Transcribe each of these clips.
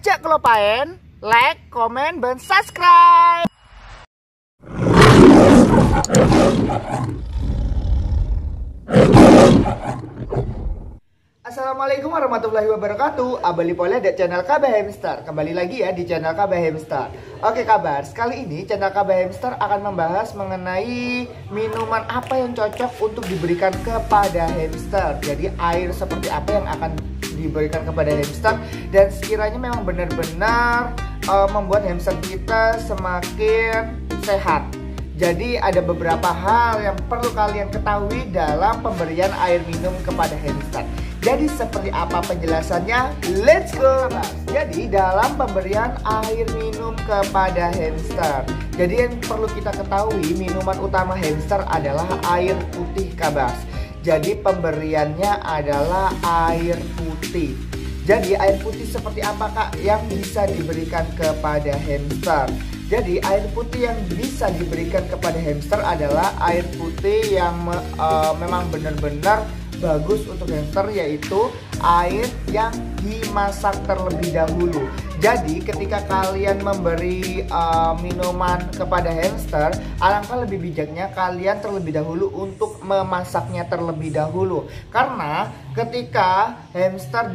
Ajak kelopain, like, komen, dan subscribe. Assalamualaikum warahmatullahi wabarakatuh. Abali Pola di channel KB Hamster. Kembali lagi ya di channel KB Hamster. Oke kabar, kali ini channel KB Hamster akan membahas mengenai minuman apa yang cocok untuk diberikan kepada hamster. Jadi air seperti apa yang akan diberikan kepada hamster, dan sekiranya memang benar-benar membuat hamster kita semakin sehat. Jadi ada beberapa hal yang perlu kalian ketahui dalam pemberian air minum kepada hamster. Jadi seperti apa penjelasannya? Let's go! Jadi dalam pemberian air minum kepada hamster, jadi yang perlu kita ketahui, minuman utama hamster adalah air putih kabas. Jadi pemberiannya adalah air putih. Jadi air putih seperti apa kak yang bisa diberikan kepada hamster? Jadi air putih yang bisa diberikan kepada hamster adalah air putih yang memang benar-benar bagus untuk hamster, yaitu air yang dimasak terlebih dahulu. Jadi ketika kalian memberi minuman kepada hamster, alangkah lebih bijaknya kalian terlebih dahulu untuk memasaknya terlebih dahulu. Karena ketika hamster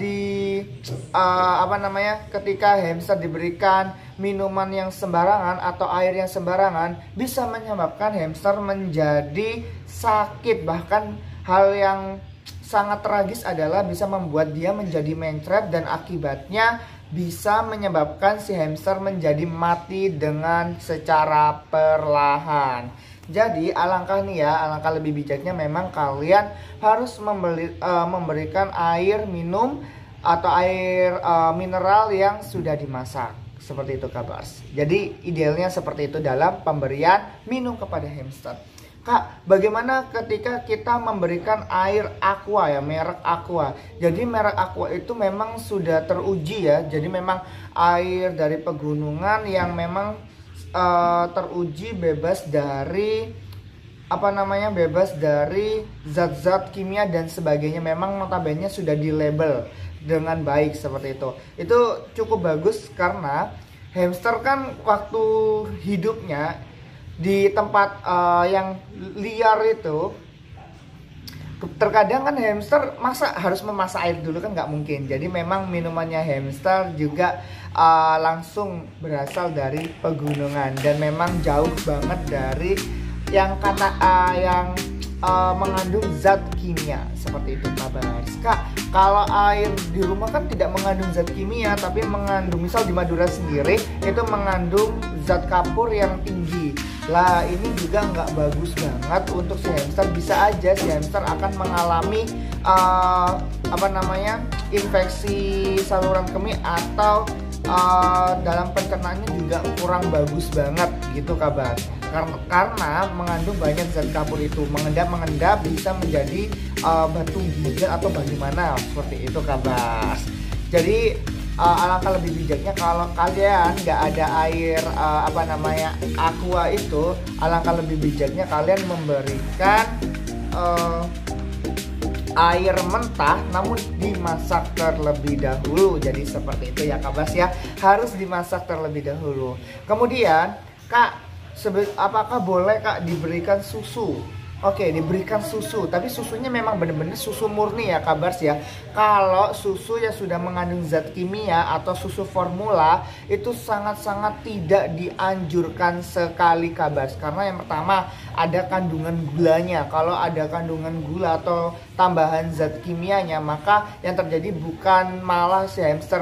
ketika hamster diberikan minuman yang sembarangan atau air yang sembarangan, bisa menyebabkan hamster menjadi sakit. Bahkan hal yang sangat tragis adalah bisa membuat dia menjadi mencret, dan akibatnya bisa menyebabkan si hamster menjadi mati dengan secara perlahan. Jadi alangkah lebih bijaknya memang kalian harus memberikan air minum atau air mineral yang sudah dimasak. Seperti itu kabars. Jadi idealnya seperti itu dalam pemberian minum kepada hamster. Kak, bagaimana ketika kita memberikan air aqua ya, merek aqua. Jadi merek aqua itu memang sudah teruji ya. Jadi memang air dari pegunungan yang memang teruji bebas dari bebas dari zat-zat kimia dan sebagainya. Memang notabene sudah di label dengan baik seperti itu. Itu cukup bagus karena hamster kan waktu hidupnya di tempat yang liar itu, terkadang kan hamster harus memasak air dulu kan, nggak mungkin. Jadi memang minumannya hamster juga langsung berasal dari pegunungan, dan memang jauh banget dari yang mengandung zat kimia. Seperti itu kabar. Kak, kalau air di rumah kan tidak mengandung zat kimia, tapi mengandung, misal di Madura sendiri itu mengandung zat kapur yang tinggi. Lah ini juga nggak bagus banget untuk si hamster. Bisa aja si hamster akan mengalami infeksi saluran kemih, atau dalam pencernaannya juga kurang bagus banget gitu kabar. Karena mengandung banyak zat kapur itu, mengendap bisa menjadi batu ginjal atau bagaimana, seperti itu kabar. Jadi alangkah lebih bijaknya kalau kalian nggak ada air aqua itu, alangkah lebih bijaknya kalian memberikan air mentah namun dimasak terlebih dahulu. Jadi seperti itu ya kabas ya, harus dimasak terlebih dahulu. Kemudian kak, apakah boleh kak diberikan susu? Oke, diberikan susu, tapi susunya memang benar-benar susu murni ya kabars ya. Kalau susu yang sudah mengandung zat kimia atau susu formula, itu sangat-sangat tidak dianjurkan sekali kabars. Karena yang pertama ada kandungan gulanya. Kalau ada kandungan gula atau tambahan zat kimianya, maka yang terjadi bukan malah si hamster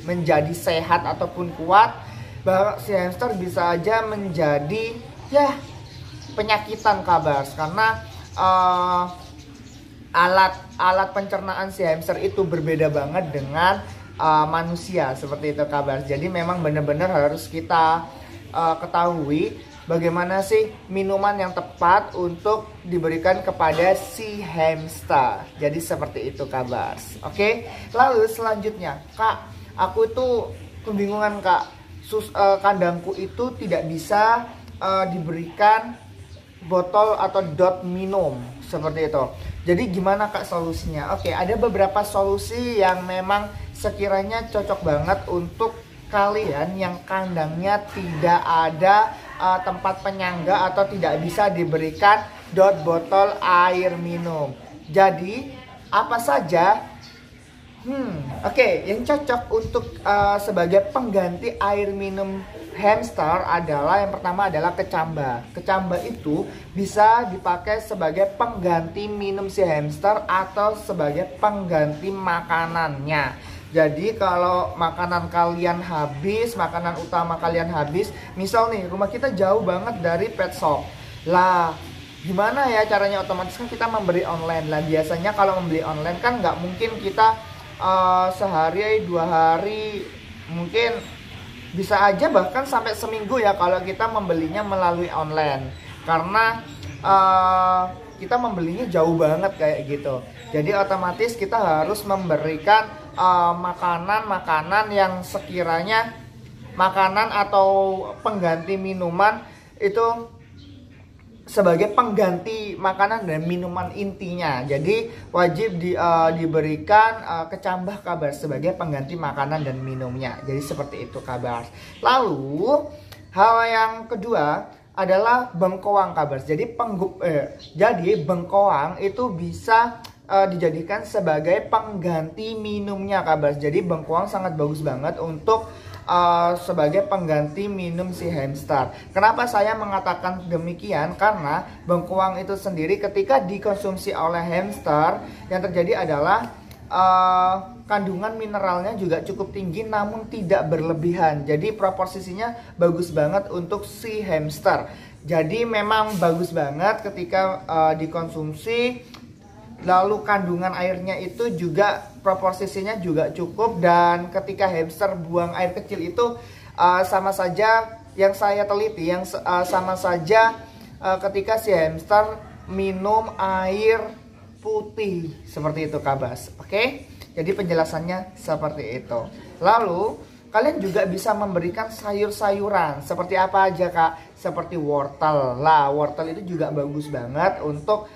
menjadi sehat ataupun kuat, bahkan si hamster bisa aja menjadi penyakitan kabars. Karena alat pencernaan si hamster itu berbeda banget dengan manusia, seperti itu kabars. Jadi memang benar-benar harus kita ketahui bagaimana sih minuman yang tepat untuk diberikan kepada si hamster. Jadi seperti itu kabars. Oke, lalu selanjutnya kak, aku itu kebingungan kak. Kandangku itu tidak bisa diberikan botol atau dot minum seperti itu. Jadi gimana Kak solusinya? Oke, ada beberapa solusi yang memang sekiranya cocok banget untuk kalian yang kandangnya tidak ada tempat penyangga atau tidak bisa diberikan botol air minum. Jadi apa saja? Oke, yang cocok untuk sebagai pengganti air minum hamster adalah yang pertama adalah kecamba. Kecamba itu bisa dipakai sebagai pengganti minum si hamster atau sebagai pengganti makanannya. Jadi kalau makanan kalian habis, makanan utama kalian habis, misal nih rumah kita jauh banget dari pet shop. Lah, gimana ya caranya? Otomatis kan kita membeli online. Lah biasanya kalau membeli online kan nggak mungkin kita sehari 2 hari, mungkin bisa aja bahkan sampai seminggu ya kalau kita membelinya melalui online, karena kita membelinya jauh banget kayak gitu. Jadi otomatis kita harus memberikan makanan-makanan yang sekiranya makanan atau pengganti minuman itu sebagai pengganti makanan dan minuman intinya. Jadi wajib diberikan kecambah kabar sebagai pengganti makanan dan minumnya. Jadi seperti itu kabar. Lalu hal yang kedua adalah bengkoang kabar. Jadi bengkoang itu bisa dijadikan sebagai pengganti minumnya kabar. Jadi bengkoang sangat bagus banget untuk sebagai pengganti minum si hamster. Kenapa saya mengatakan demikian? Karena bengkoang itu sendiri ketika dikonsumsi oleh hamster, yang terjadi adalah kandungan mineralnya juga cukup tinggi namun tidak berlebihan. Jadi proporsinya bagus banget untuk si hamster. Jadi memang bagus banget ketika dikonsumsi. Lalu kandungan airnya itu juga proporsinya juga cukup, dan ketika hamster buang air kecil itu sama saja, yang saya teliti, yang sama saja ketika si hamster minum air putih seperti itu kabas. Oke? Jadi penjelasannya seperti itu. Lalu kalian juga bisa memberikan sayur-sayuran. Seperti apa aja Kak? Seperti wortel. Lah, wortel itu juga bagus banget untuk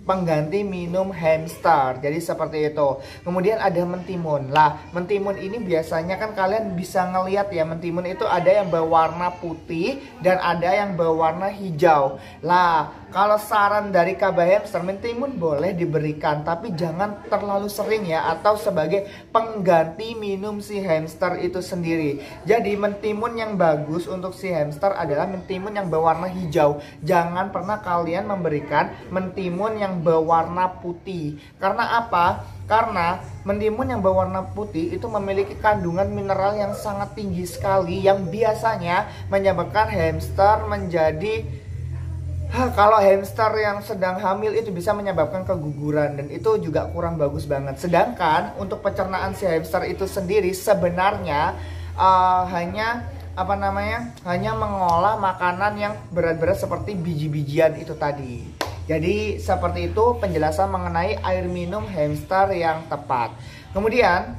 pengganti minum hamster. Jadi seperti itu. Kemudian ada mentimun. Lah, mentimun ini biasanya kan kalian bisa ngelihat ya, mentimun itu ada yang berwarna putih dan ada yang berwarna hijau. Lah, kalau saran dari Kabah Hamster, mentimun boleh diberikan tapi jangan terlalu sering ya, atau sebagai pengganti minum si hamster itu sendiri. Jadi mentimun yang bagus untuk si hamster adalah mentimun yang berwarna hijau. Jangan pernah kalian memberikan mentimun yang berwarna putih. Karena apa? Karena mentimun yang berwarna putih itu memiliki kandungan mineral yang sangat tinggi sekali, yang biasanya menyebabkan hamster menjadi kalau hamster yang sedang hamil itu bisa menyebabkan keguguran, dan itu juga kurang bagus banget. Sedangkan untuk pencernaan si hamster itu sendiri sebenarnya hanya mengolah makanan yang berat-berat seperti biji-bijian itu tadi. Jadi seperti itu penjelasan mengenai air minum hamster yang tepat. Kemudian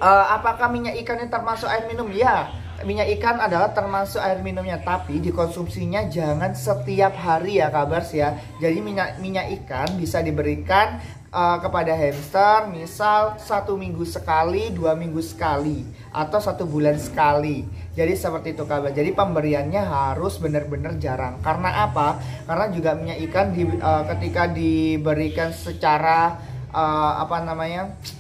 apakah minyak ikan ini termasuk air minum? Ya, minyak ikan adalah termasuk air minumnya, tapi dikonsumsinya jangan setiap hari ya kabars ya. Jadi minyak ikan bisa diberikan kepada hamster misal 1 minggu sekali, 2 minggu sekali, atau 1 bulan sekali. Jadi seperti itu kabar. Jadi pemberiannya harus benar-benar jarang. Karena apa? Karena juga minyak ikan ketika diberikan secara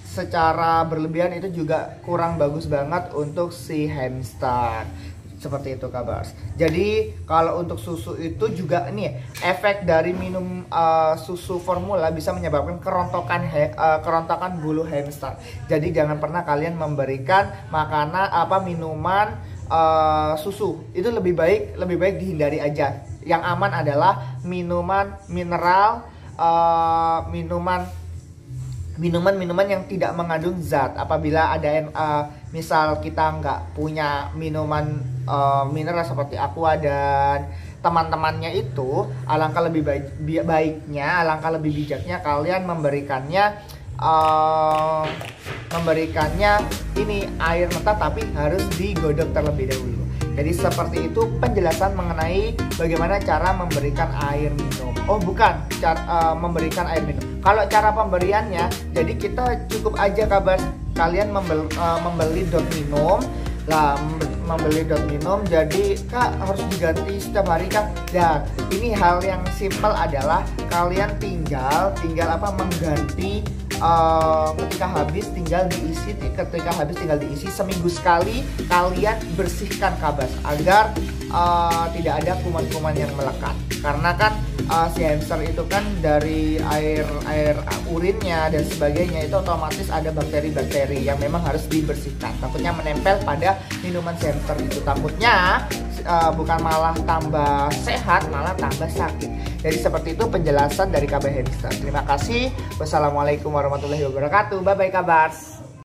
secara berlebihan itu juga kurang bagus banget untuk si hamster. Seperti itu kabar. Jadi kalau untuk susu itu juga nih, efek dari minum susu formula bisa menyebabkan kerontokan bulu hamster. Jadi jangan pernah kalian memberikan minuman susu. Itu lebih baik dihindari aja. Yang aman adalah minuman mineral, minuman yang tidak mengandung zat. Apabila ada yang misal kita nggak punya minuman mineral seperti Aqua dan teman-temannya itu, alangkah lebih baiknya, alangkah lebih bijaknya kalian memberikannya ini air mentah, tapi harus digodok terlebih dahulu. Jadi seperti itu penjelasan mengenai bagaimana cara memberikan air minum. Oh bukan, cara memberikan air minum. Kalau cara pemberiannya, jadi kita cukup aja kabar kalian membeli dot minum. Lah membeli dot minum, jadi Kak harus diganti setiap hari Kak. Dan ini hal yang simpel adalah kalian tinggal mengganti ketika habis tinggal diisi seminggu sekali. Kalian bersihkan kabas agar tidak ada kuman-kuman yang melekat, karena kan si hamster itu kan dari air urinnya dan sebagainya itu otomatis ada bakteri-bakteri yang memang harus dibersihkan. Takutnya menempel pada minuman si hamster itu, takutnya bukan malah tambah sehat, malah tambah sakit. Jadi seperti itu penjelasan dari KB Hamster. Terima kasih. Wassalamualaikum warahmatullahi wabarakatuh. Bye bye kabars.